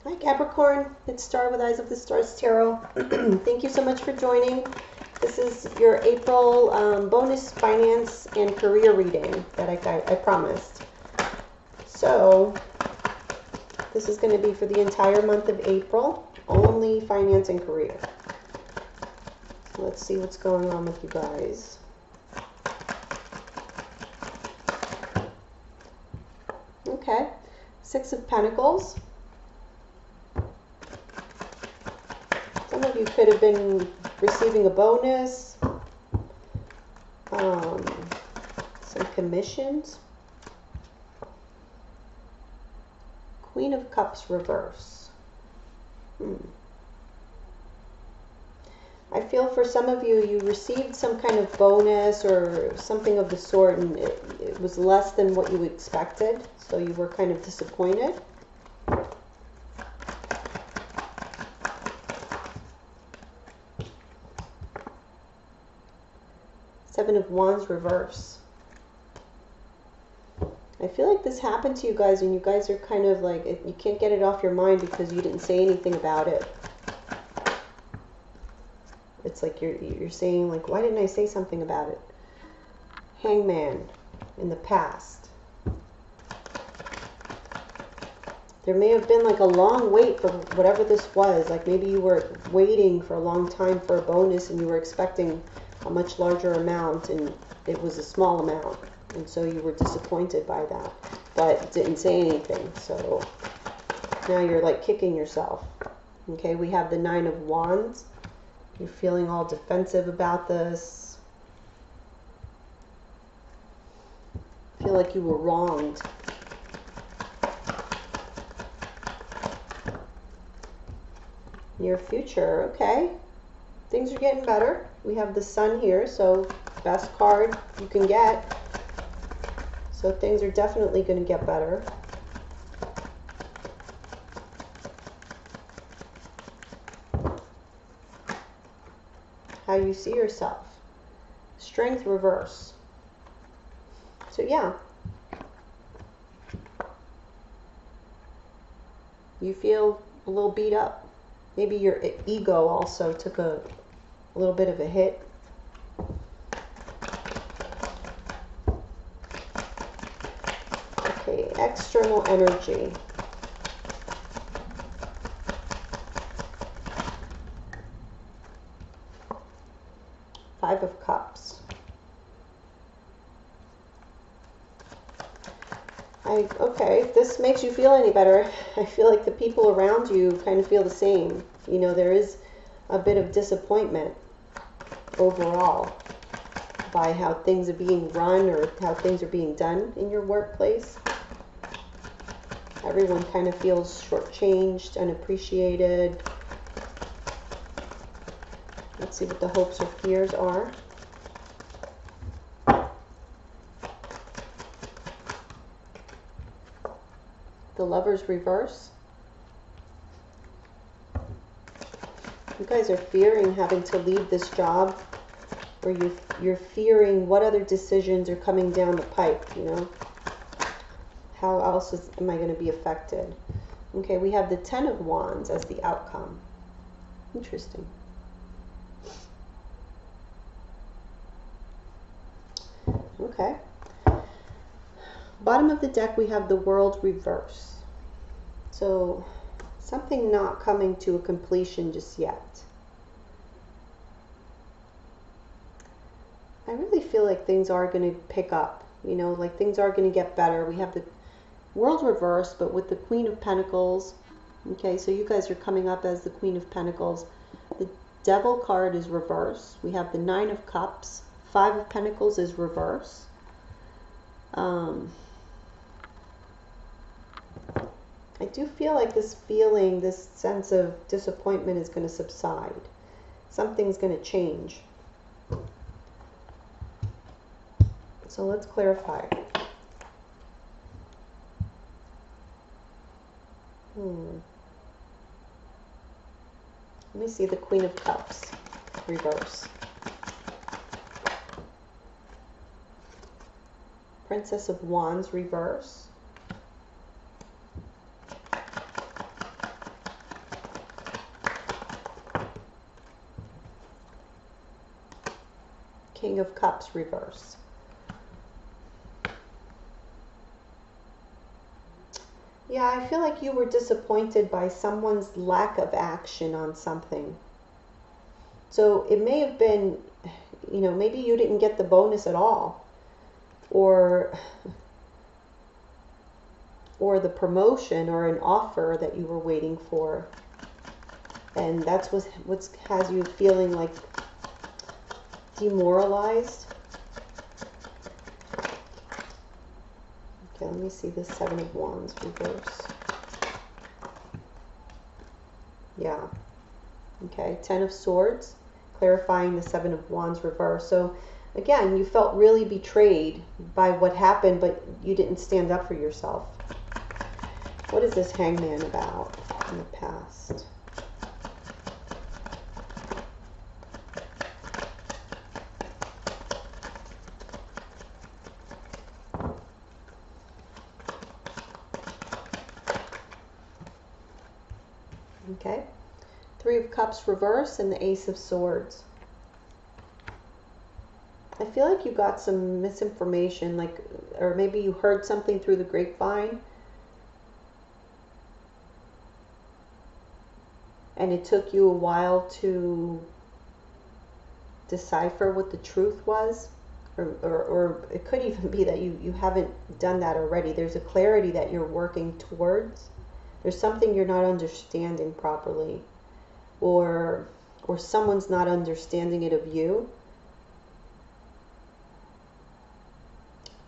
Hi Capricorn, it's Star with Eyes of the Stars Tarot. Thank you so much for joining. This is your April bonus finance and career reading that I promised. So this is going to be for the entire month of April, only finance and career. So let's see what's going on with you guys. Okay, Six of Pentacles. Some of you could have been receiving a bonus, some commissions. Queen of Cups reverse. I feel for some of you, you received some kind of bonus or something of the sort, and it was less than what you expected, so you were kind of disappointed. Seven of Wands reverse. I feel like this happened to you guys and you guys are kind of like, you can't get it off your mind because you didn't say anything about it. It's like you're saying, like, why didn't I say something about it? Hangman in the past. There may have been like a long wait for whatever this was. Like maybe you were waiting for a long time for a bonus and you were expecting a much larger amount and it was a small amount. And so you were disappointed by that, but didn't say anything. So now you're like kicking yourself. Okay, we have the Nine of Wands. You're feeling all defensive about this. Feel like you were wronged. Near future, okay. Things are getting better. We have the Sun here, so best card you can get. So things are definitely going to get better. How you see yourself. Strength reverse. So yeah. You feel a little beat up. Maybe your ego also took a little bit of a hit. Okay, external energy. Five of Cups. Okay, if this makes you feel any better, I feel like the people around you kind of feel the same. You know, there is a bit of disappointment overall by how things are being run or how things are being done in your workplace. Everyone kind of feels shortchanged, unappreciated. Let's see what the hopes or fears are. The Lovers reverse. You guys are fearing having to leave this job, or you're fearing what other decisions are coming down the pipe, you know? How else am I going to be affected? Okay, we have the Ten of Wands as the outcome. Interesting. Okay. Bottom of the deck, we have the World reverse. So something not coming to a completion just yet. I really feel like things are going to pick up, you know, like things are going to get better. We have the World reverse, but with the Queen of Pentacles. Okay, so you guys are coming up as the Queen of Pentacles. The Devil card is reverse. We have the Nine of Cups. Five of Pentacles is reverse. I do feel like this feeling, this sense of disappointment is going to subside. Something's going to change. So let's clarify. Let me see the Queen of Cups reverse. Princess of Wands reverse. Cups reverse. Yeah, I feel like you were disappointed by someone's lack of action on something. So it may have been, you know, maybe you didn't get the bonus at all, or the promotion or an offer that you were waiting for. And that's what has you feeling like demoralized. Okay, let me see the Seven of Wands reverse. Yeah. Okay, Ten of Swords, clarifying the Seven of Wands reverse. So again, you felt really betrayed by what happened, but you didn't stand up for yourself. What is this Hangman about in the past? Okay, Three of Cups reverse and the Ace of Swords. I feel like you got some misinformation, like, or maybe you heard something through the grapevine and it took you a while to decipher what the truth was. Or it could even be that you haven't done that already. There's a clarity that you're working towards. There's something you're not understanding properly, or someone's not understanding it of you.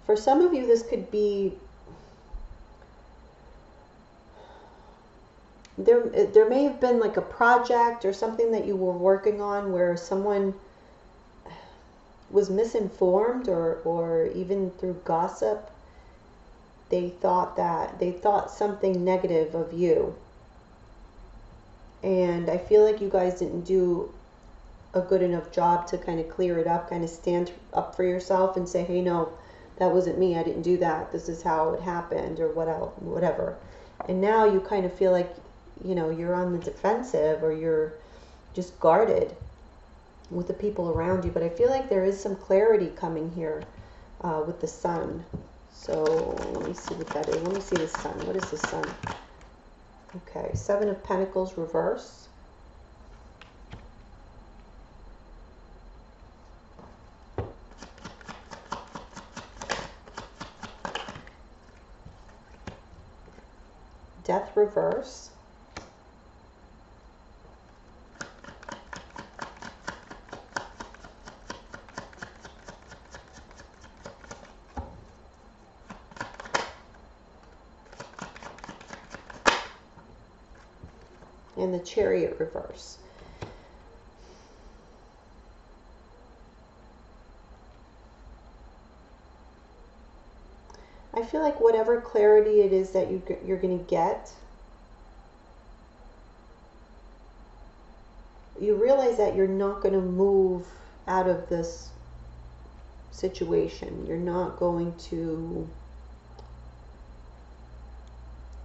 For some of you, this could be, there may have been like a project or something that you were working on where someone was misinformed, or even through gossip, they thought something negative of you. And I feel like you guys didn't do a good enough job to kind of clear it up, kind of stand up for yourself and say, hey, no, that wasn't me, I didn't do that, this is how it happened, or whatever. And now you kind of feel like, you know, you're on the defensive, or you're just guarded with the people around you. But I feel like there is some clarity coming here with the Sun. So let me see what that is. Let me see the Sun. What is the Sun? Okay, Seven of Pentacles reverse. Death reverse. And the Chariot reverse. I feel like whatever clarity it is that you're going to get, you realize that you're not going to move out of this situation. You're not going to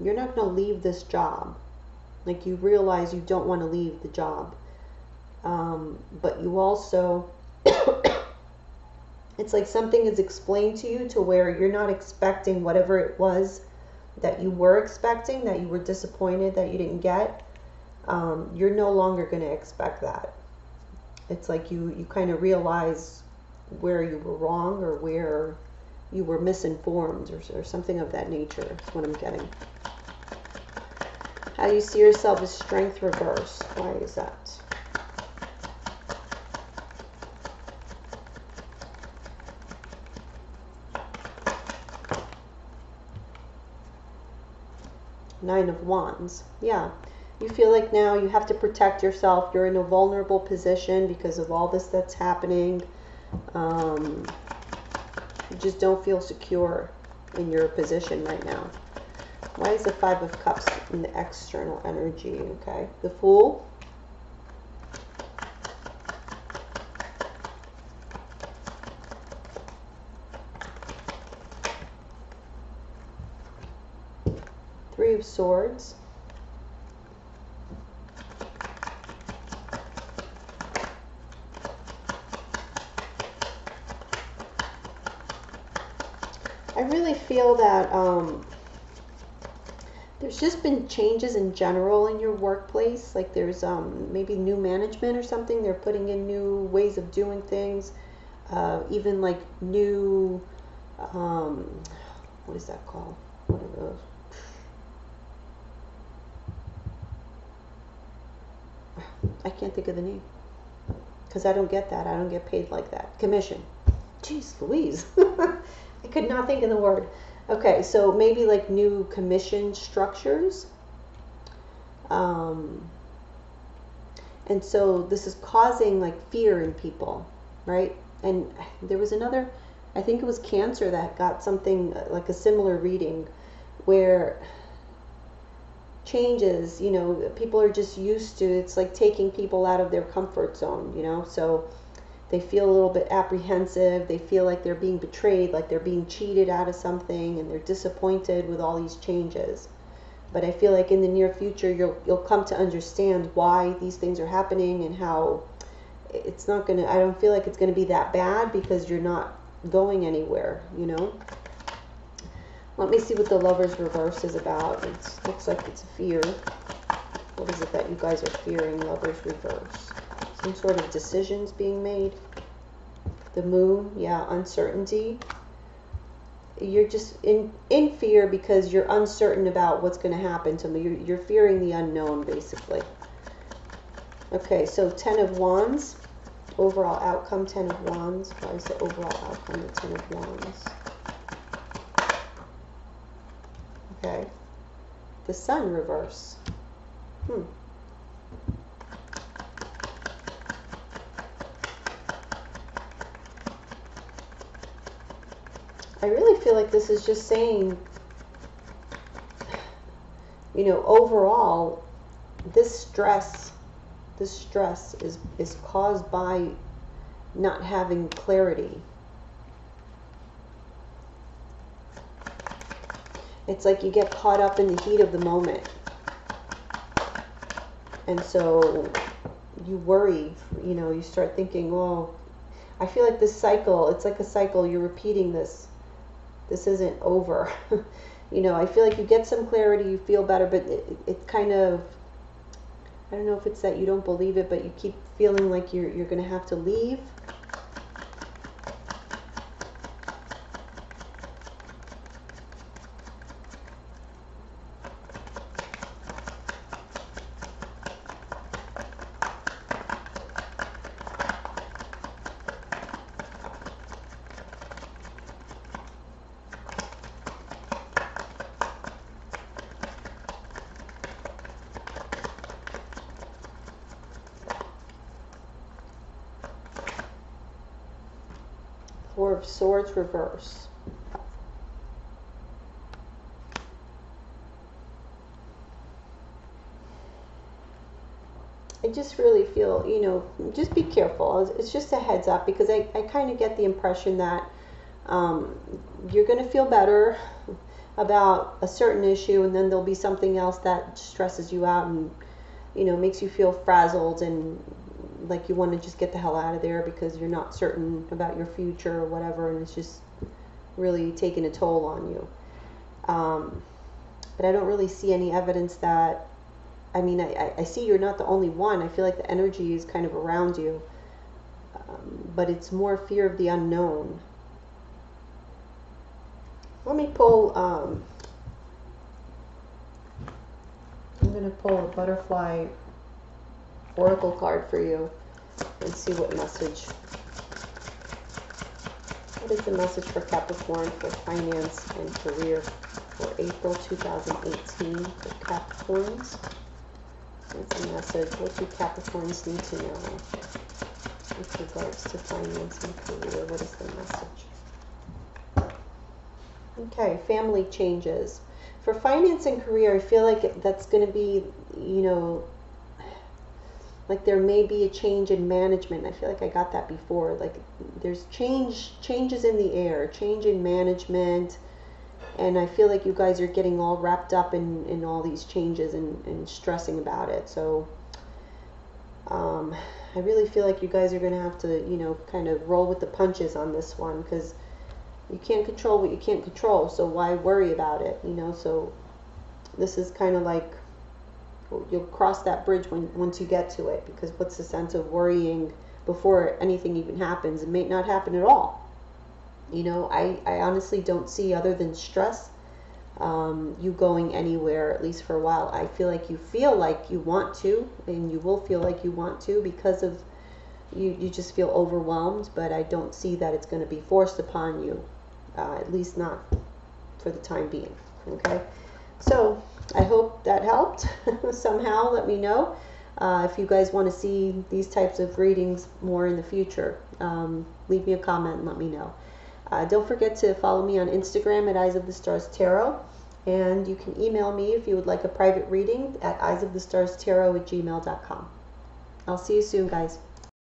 leave this job. Like, you realize you don't want to leave the job. But you also, it's like something is explained to you to where you're not expecting whatever it was that you were expecting, that you were disappointed that you didn't get. You're no longer going to expect that. It's like you kind of realize where you were wrong, or where you were misinformed, or something of that nature. That's what I'm getting. How do you see yourself as Strength reverse? Why is that? Nine of Wands. Yeah. You feel like now you have to protect yourself. You're in a vulnerable position because of all this that's happening. You just don't feel secure in your position right now. Why is the Five of Cups in the external energy? Okay. The Fool. Three of Swords. I really feel that there's just been changes in general in your workplace. Like there's maybe new management or something. They're putting in new ways of doing things. Even like new, what is that called? What are those? I can't think of the name. Because I don't get that. I don't get paid like that. Commission. Jeez Louise. I could not think of the word. Okay, so maybe like new commission structures. And so this is causing like fear in people, right? And there was another, I think it was Cancer that got something like a similar reading where changes, you know, people are just used to, it's like taking people out of their comfort zone, you know, so they feel a little bit apprehensive, they feel like they're being betrayed, like they're being cheated out of something, and they're disappointed with all these changes. But I feel like in the near future you'll come to understand why these things are happening and how it's not gonna, I don't feel like it's gonna be that bad because you're not going anywhere, you know. Let me see what the Lover's reverse is about. It looks like it's a fear. What is it that you guys are fearing, Lover's reverse? Some sort of decisions being made. The Moon, yeah, uncertainty. You're just in fear because you're uncertain about what's going to happen to me. You're fearing the unknown, basically. Okay, so 10 of Wands. Overall outcome, 10 of Wands. Why is the overall outcome the 10 of Wands? Okay. The Sun reverse. I really feel like this is just saying, you know, overall, this stress is caused by not having clarity. It's like you get caught up in the heat of the moment. And so you worry, you know, you start thinking, oh, I feel like this cycle, it's like a cycle, you're repeating this. This isn't over. You know, I feel like you get some clarity, you feel better, but it kind of, I don't know if it's that you don't believe it, but you keep feeling like you're going to have to leave. Four of Swords reverse. I just really feel, you know, just be careful. It's just a heads up because I kind of get the impression that you're going to feel better about a certain issue, and then there'll be something else that stresses you out and, you know, makes you feel frazzled and like you want to just get the hell out of there because you're not certain about your future or whatever, and it's just really taking a toll on you. But I don't really see any evidence that, I mean, I see you're not the only one. I feel like the energy is kind of around you, but it's more fear of the unknown. Let me pull, I'm going to pull a butterfly oracle card for you and see what message. What is the message for Capricorn for finance and career for April 2018 for Capricorns? What's the message? What do Capricorns need to know with regards to finance and career? What is the message? Okay, family changes. For finance and career, I feel like that's going to be, you know, like there may be a change in management. I feel like I got that before. Like there's changes in the air, change in management. And I feel like you guys are getting all wrapped up in all these changes and stressing about it. So I really feel like you guys are going to have to, you know, kind of roll with the punches on this one because You can't control what you can't control, so why worry about it, you know? So this is kind of like, you'll cross that bridge once you get to it, because what's the sense of worrying before anything even happens? It may not happen at all. You know, I honestly don't see, other than stress, you going anywhere, at least for a while. I feel like you want to, and you will feel like you want to, because of you just feel overwhelmed, but I don't see that it's going to be forced upon you, at least not for the time being. Okay, so I hope that helped somehow. Let me know if you guys want to see these types of readings more in the future. Leave me a comment and let me know. Don't forget to follow me on Instagram at Eyes of the Stars Tarot, and you can email me if you would like a private reading at eyesofthestarstarot@gmail.com. I'll see you soon, guys.